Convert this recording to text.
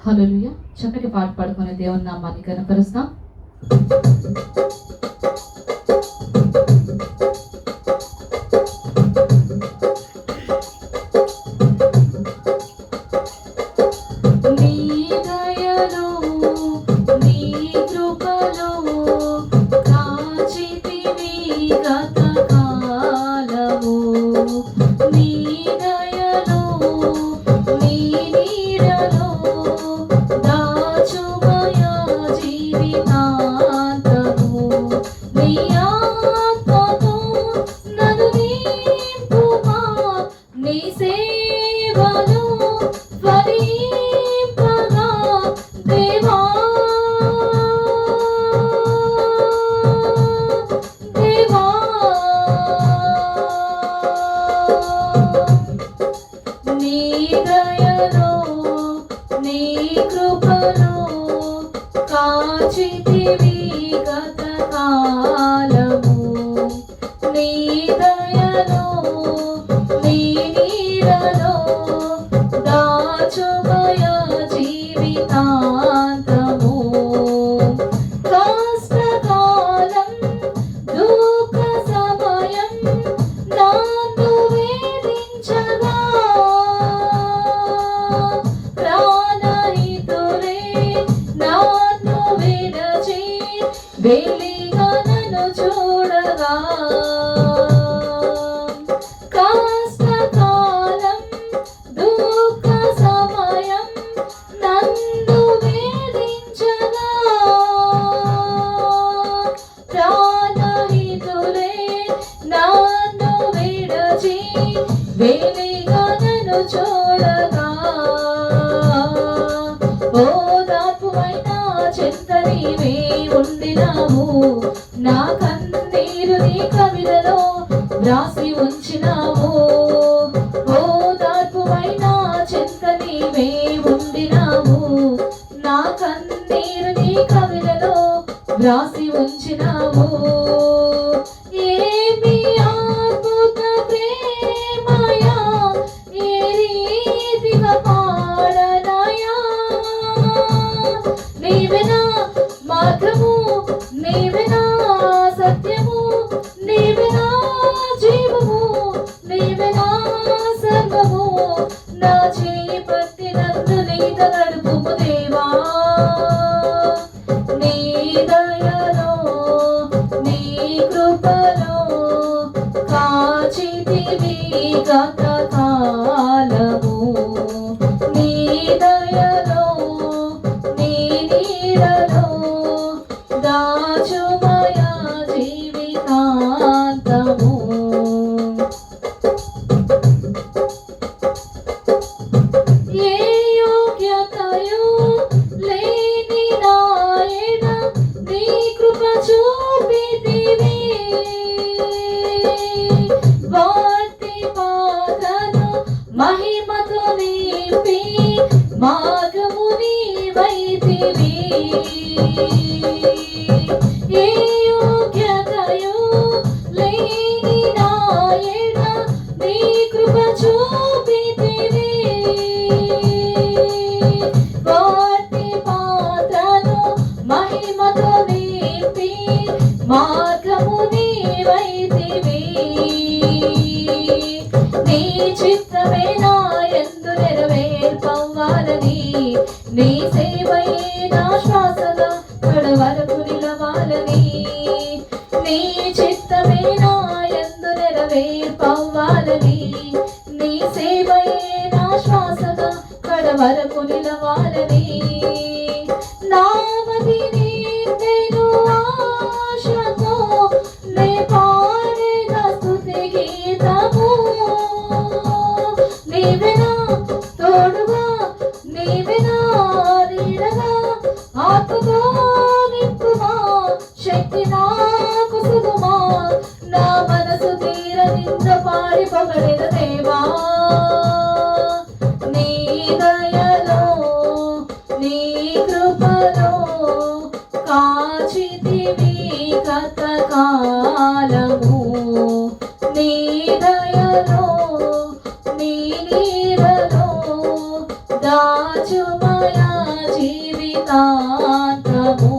హల్లెలూయా. చక్కటి పాట పాడుకునే దేవుని నామాన్ని కనపరుస్తాం. నా కన్నీరు నీ కవిలలో రాసి ఉంచినావు. ఓదార్పుమైన చింత నీవే ఉండినావు. నా కన్నీరు నీ కవిలలో రాసి ఉంచినావు. ఏమి అద్భుత ప్రేమయా, ఏ రీతిగా పాడనయా. నీవే నా మార్గము, నీవే నా సత్యము, నీవే నా జీవము, నీవే నా సర్వము. నా చేయి పట్టి నన్ను నీత నడుపుము దేవా. నీ దయలో నీ కృపలో కాచితివి గత కాలము. నీ దయలో నీ నీడలో దాచుమయ జీవితాంతము. ఏ యోగ్యతయు లేని నాయన నీ కృప చూపితివి. వాటి పాత్రను మహిమతో నింపి మార్గము నీవైతివి. ఏ యోగ్యతయు లేని నాయన నీ కృప చూపితివి. వాటి పాత్రను మహిమతో నింపి మార్గము నీవైతివి. నీ చిత్తమే నా యందు నెరవేర్పవ్వాలని, నీ సేవయే నా శ్వాసగా కడవరకు నిలవాలని. నీ చిత్తమే నా యందు నెరవేర్పవ్వాలని, నీ సేవయే నా శ్వాసగా కడవరకు నిలవాలని. నామది నిండెను ఆశతో నే పాడెద స్తుతి గీతము. నీవే నా తోడుగా, నీవే నా నీడగా, ఆత్మతో నింపుమా, శక్తి నాకు సుగుమా. నా మనసు తీర నింద పాడి పొగడెద దేవా. నీ దయలో నీ కృపలో కాచితివి గత కాలము. నీ దయలో నీ నీడలో దాచుమయ శాంతము